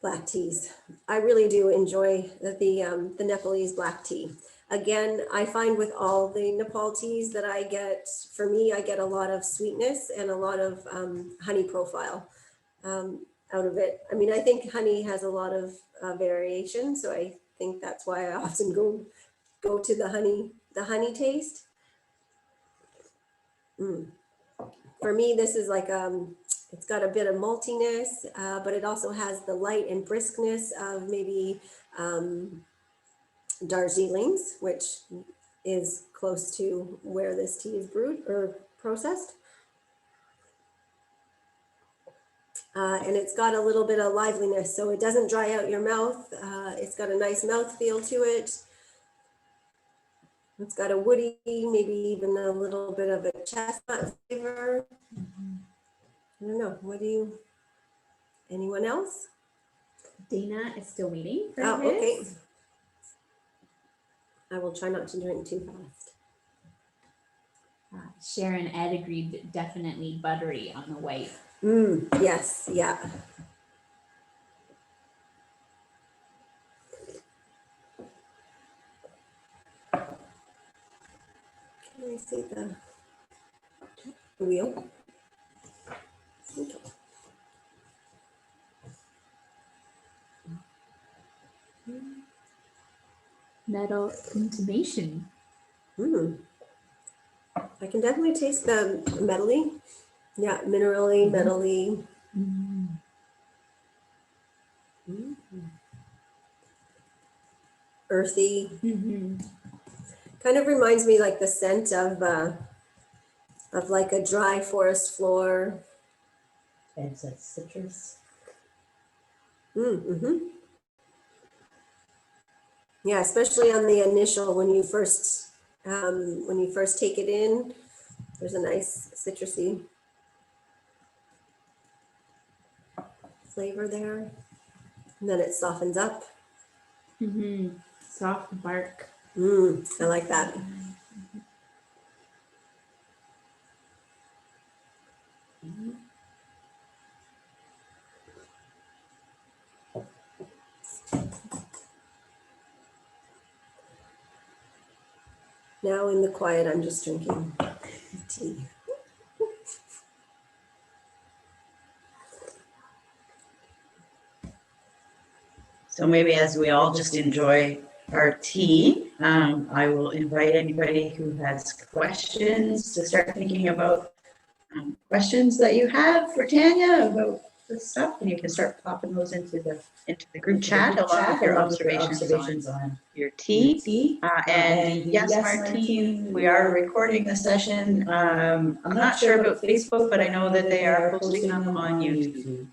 black teas. I really do enjoy the Nepalese black tea. Again, I find with all the Nepal teas that I get, for me, I get a lot of sweetness and a lot of honey profile out of it. I mean, I think honey has a lot of variation, so I think that's why I often go to the honey taste. For me, this is like it's got a bit of maltiness, but it also has the light and briskness of maybe Darjeelings, which is close to where this tea is brewed or processed. And it's got a little bit of liveliness, so it doesn't dry out your mouth. It's got a nice mouth feel to it. It's got a woody, maybe even a little bit of a chestnut flavor. I don't know, anyone else? Dana is still waiting for Oh, okay. his. I will try not to drink too fast. Sharon Ed agreed, definitely buttery on the white. Yes, yeah. Can I see the wheel? Okay. Metal intimation. I can definitely taste the metally. Yeah, minerally, metally. Earthy. Kind of reminds me like the scent of like a dry forest floor. It's like citrus. Yeah, especially on the initial when you first take it in, there's a nice citrusy flavor there, and then it softens up. Soft bark. I like that. Now in the quiet, I'm just drinking tea. So maybe as we all just enjoy our tea, I will invite anybody who has questions to start thinking about questions that you have for Tanya about this stuff, and you can start popping those into the group chat along with your observations on your tea. And yes, Martine, we are recording the session. I'm not sure about Facebook, but I know that they are posting them on YouTube.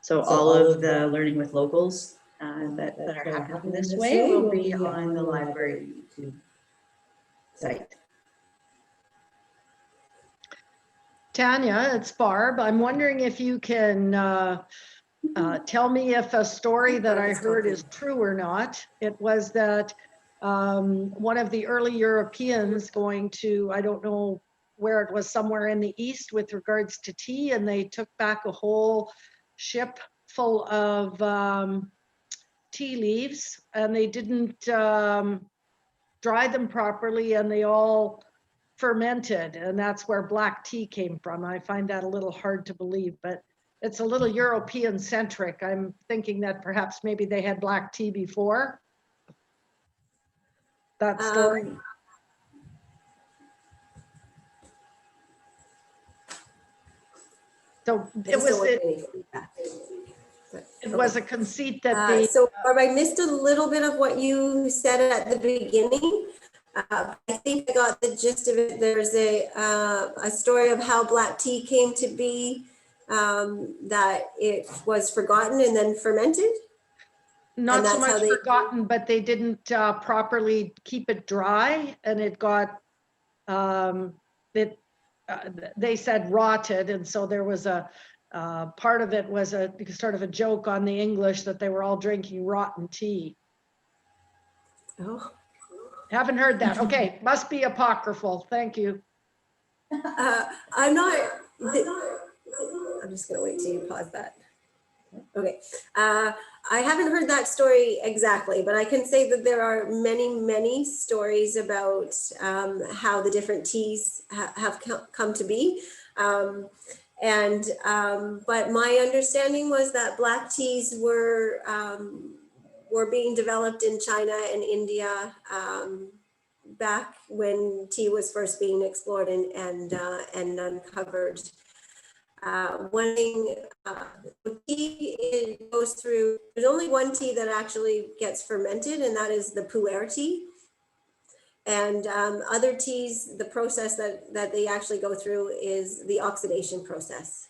So all of the Learning with Locals that are happening this way will be on the library YouTube site. Tanya, it's Barb. I'm wondering if you can tell me if a story that I heard is true or not. It was that one of the early Europeans going to, I don't know where it was, somewhere in the East with regards to tea, and they took back a whole ship full of tea leaves, and they didn't dry them properly, and they all fermented, and that's where black tea came from. I find that a little hard to believe, but it's a little European centric. I'm thinking that perhaps maybe they had black tea before that story. So it was a conceit that so Barb, I missed a little bit of what you said at the beginning. I think I got the gist of it. There's a story of how black tea came to be, that it was forgotten and then fermented. not so much forgotten, but they didn't properly keep it dry, and it got they said rotted, and so there was a part of it was a sort of a joke on the English that they were all drinking rotten tea. Oh. Haven't heard that. Okay, must be apocryphal. Thank you. I'm not. I'm just gonna wait till you pause that. Okay, I haven't heard that story exactly, but I can say that there are many stories about how the different teas have come to be. But my understanding was that black teas were being developed in China and India back when tea was first being explored and uncovered. One thing, tea, it goes through, there's only one tea that actually gets fermented, and that is the pu'er tea. And other teas, the process that they actually go through is the oxidation process.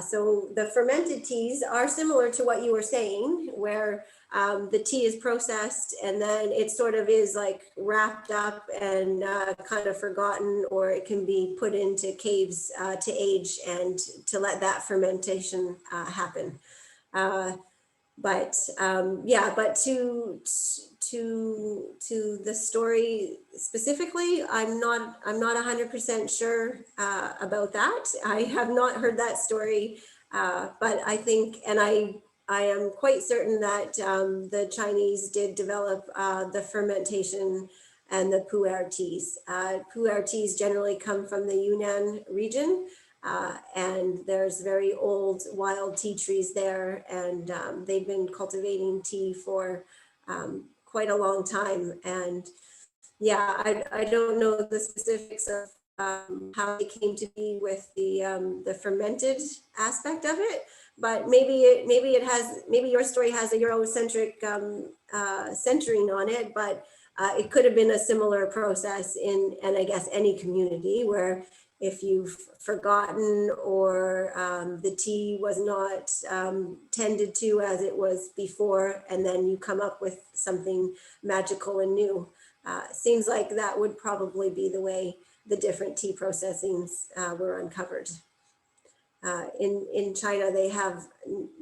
So the fermented teas are similar to what you were saying, where the tea is processed and then it sort of is like wrapped up and kind of forgotten, or it can be put into caves to age and to let that fermentation happen. But to the story specifically, I'm not 100% sure about that. I have not heard that story, but I think, and I am quite certain that the Chinese did develop the fermentation and the pu'er teas. Pu'er teas generally come from the Yunnan region. And there's very old wild tea trees there, and they've been cultivating tea for quite a long time. And yeah, I don't know the specifics of how they came to be with the fermented aspect of it, but maybe your story has a Eurocentric centering on it, but it could have been a similar process in, and I guess any community where if you've forgotten or the tea was not tended to as it was before, and then you come up with something magical and new. Seems like that would probably be the way the different tea processings were uncovered. In China,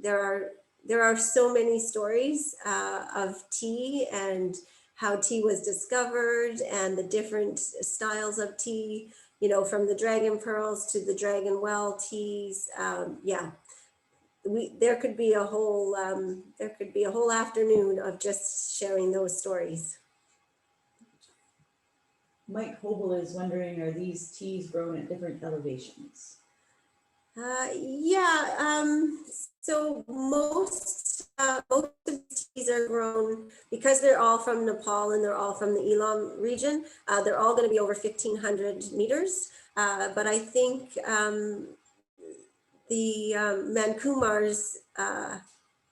there are so many stories of tea and how tea was discovered and the different styles of tea, you know, from the dragon pearls to the dragon well teas. Yeah, there could be a whole afternoon of just sharing those stories. Mike Hobel is wondering, are these teas grown at different elevations? So most of the teas are grown, because they're all from Nepal and they're all from the Elam region. They're all going to be over 1,500 meters. But I think the Mankumar's,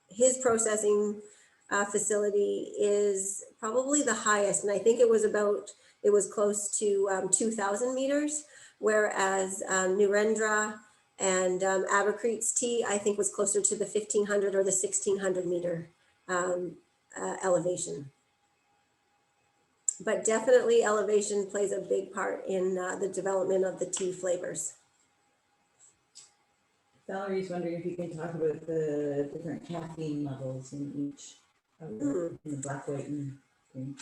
his processing facility is probably the highest, and I think it was close to 2,000 meters, whereas Narendra and Abercreek's tea, I think, was closer to the 1,500 or the 1,600 meter elevation. But definitely elevation plays a big part in the development of the tea flavors. Valerie's wondering if you can talk about the different caffeine levels in each, in the black, white, and green.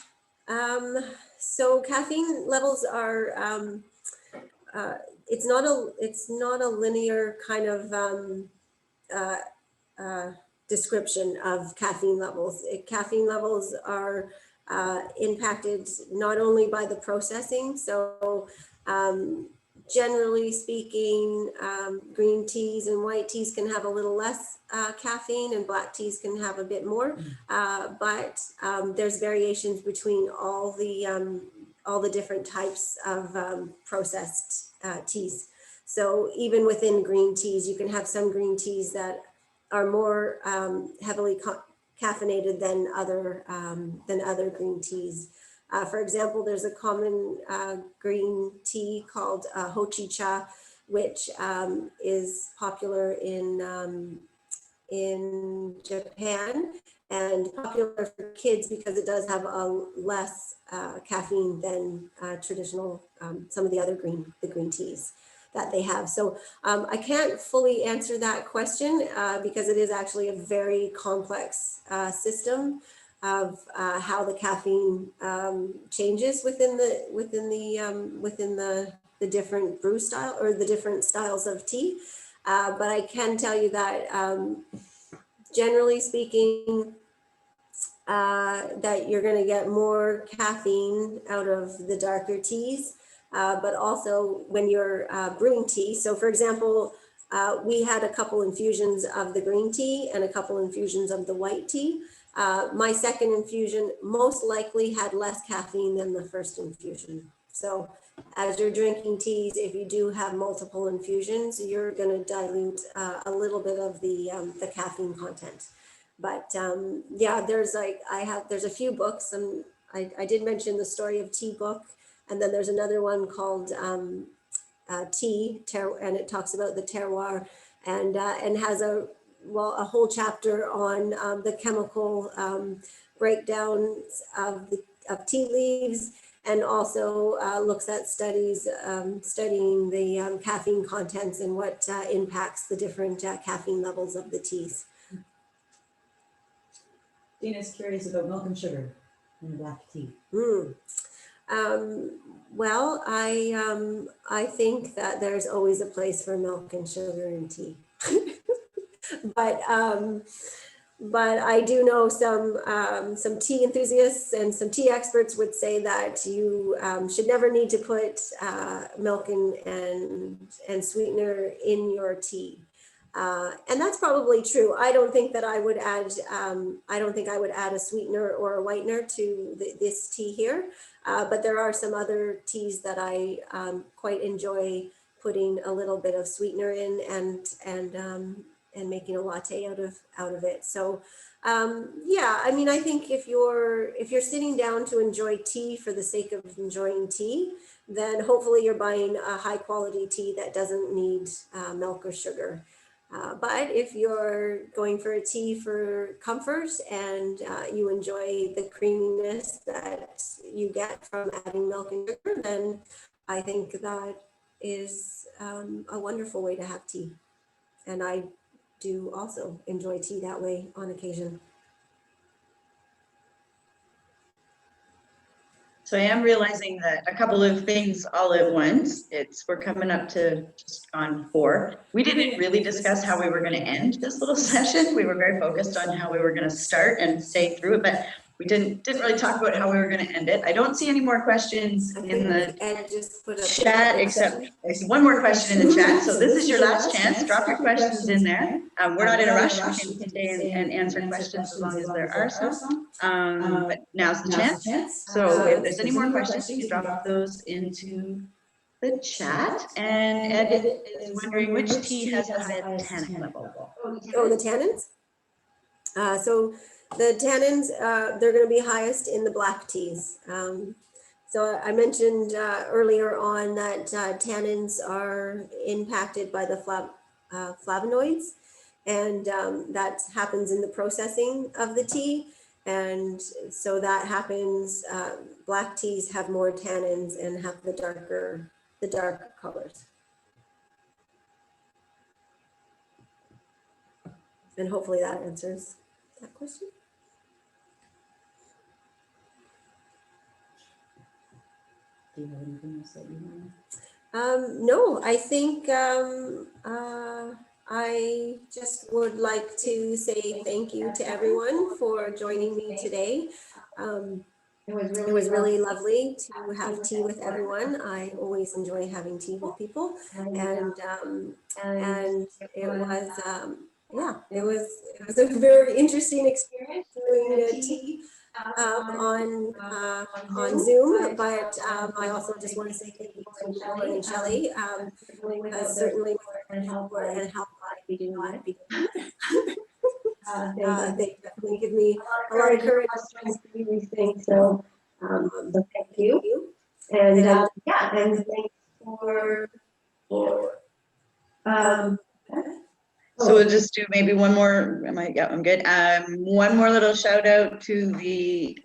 So caffeine levels are, it's not a linear kind of description of caffeine levels. Caffeine levels are impacted not only by the processing. So generally speaking, green teas and white teas can have a little less caffeine, and black teas can have a bit more. But there's variations between all the different types of processed teas. So even within green teas, you can have some green teas that are more heavily caffeinated than other green teas. For example, there's a common green tea called hojicha, which is popular in Japan and popular for kids because it does have a less caffeine than traditional, some of the other green teas that they have. So I can't fully answer that question because it is actually a very complex system of how the caffeine changes within the different brew style or the different styles of tea. But I can tell you that generally speaking, that you're going to get more caffeine out of the darker teas, but also when you're brewing tea. So for example, we had a couple infusions of the green tea and a couple infusions of the white tea. My second infusion most likely had less caffeine than the first infusion. So as you're drinking teas, if you do have multiple infusions, you're going to dilute a little bit of the caffeine content. But yeah, there's a few books, and I did mention the Story of Tea book, and then there's another one called Tea, and it talks about the terroir, and has a whole chapter on the chemical breakdowns of tea leaves, and also looks at studying the caffeine contents and what impacts the different caffeine levels of the teas. Dina's curious about milk and sugar in black tea. Well, I think that there's always a place for milk and sugar in tea. But I do know some tea enthusiasts and some tea experts would say that you should never need to put milk and sweetener in your tea. And that's probably true. I don't think that I would add, a sweetener or a whitener to this tea here. But there are some other teas that I quite enjoy putting a little bit of sweetener in and making a latte out of it. So yeah, I mean, I think if you're sitting down to enjoy tea for the sake of enjoying tea, then hopefully you're buying a high quality tea that doesn't need milk or sugar. But if you're going for a tea for comfort and you enjoy the creaminess that you get from adding milk and sugar, then I think that is a wonderful way to have tea. And I do also enjoy tea that way on occasion. So I am realizing that a couple of things all at once. We're coming up to just on 4. We didn't really discuss how we were going to end this little session. We were very focused on how we were going to start and stay through it, but we didn't really talk about how we were going to end it. I don't see any more questions in the chat, except I see one more question in the chat. So this is your last chance. Drop your questions in there. We're not in a rush. We can stay and answer questions as long as there are some. But now's the chance. So if there's any more questions, you can drop those into the chat. And Ed is wondering which tea has the highest tannin level. Oh, the tannins? So the tannins, they're going to be highest in the black teas. So I mentioned earlier on that tannins are impacted by the flavonoids, and that happens in the processing of the tea. And so that happens, black teas have more tannins and have the darker colors. And hopefully that answers that question. Do you have anything else that you want? No, I think I just would like to say thank you to everyone for joining me today. It was really lovely to have tea with everyone. I always enjoy having tea with people, and it was yeah, it was a very interesting experience doing tea on Zoom, but I also just want to say thank you to Shelley and Shelley, because certainly with their help and help I'd be doing it. They definitely give me a lot of courage to do these things. So thank you, and yeah, and thanks for So we'll just do maybe one more. I'm good. One more little shout out to the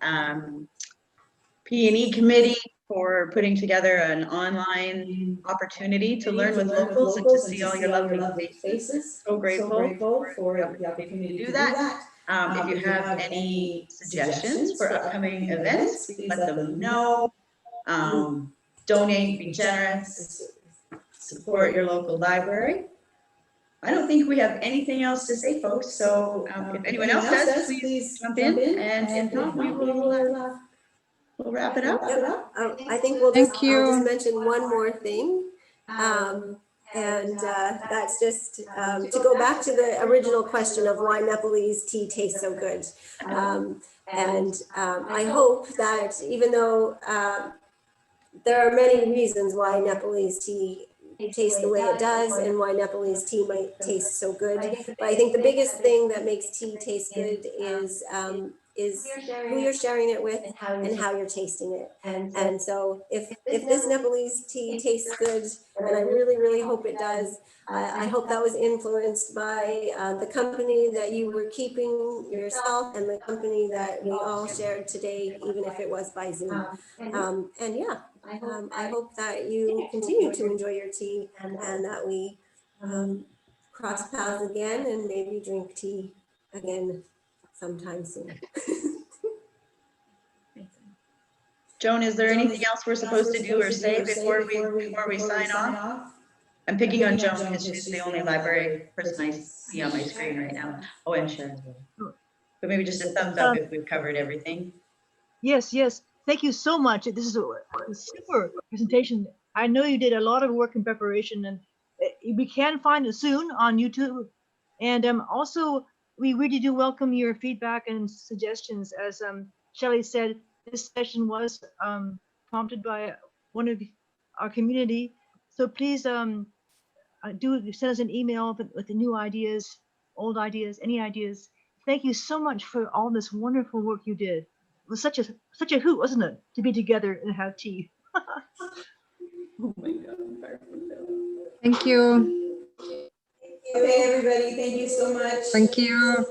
P&E committee for putting together an online opportunity to learn with locals and to see all your lovely faces. So grateful for the opportunity to do that. If you have any suggestions for upcoming events, please let them know. Donate, be generous, support your local library. I don't think we have anything else to say, folks. So if anyone else does, please jump in. And if not, we will we'll wrap it up. I think I'll just mention one more thing. That's just to go back to the original question of why Nepalese tea tastes so good. I hope that even though there are many reasons why Nepalese tea tastes the way it does and why Nepalese tea might taste so good, but I think the biggest thing that makes tea taste good is who you're sharing it with and how you're tasting it. And so if this Nepalese tea tastes good, and I really, really hope it does, I hope that was influenced by the company that you were keeping yourself and the company that we all shared today, even if it was by Zoom. I hope that you continue to enjoy your tea and that we cross paths again and maybe drink tea again sometime soon. Joan, is there anything else we're supposed to do or say before we sign off? I'm picking on Joan because she's the only library person I see on my screen right now. Oh, and Sharon. But maybe just a thumbs up if we've covered everything. Yes. Thank you so much. This is a super presentation. I know you did a lot of work in preparation, and we can find it soon on YouTube. And also, we really do welcome your feedback and suggestions. As Shelley said, this session was prompted by one of our community. So please do send us an email with the new ideas, old ideas, any ideas. Thank you so much for all this wonderful work you did. It was such a hoot, wasn't it, to be together and have tea? Oh my God. Thank you. Okay, everybody, thank you so much. Thank you.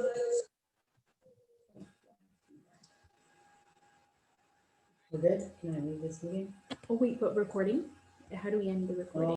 We're good? Can I leave this meeting? Oh, wait, but recording? How do we end the recording?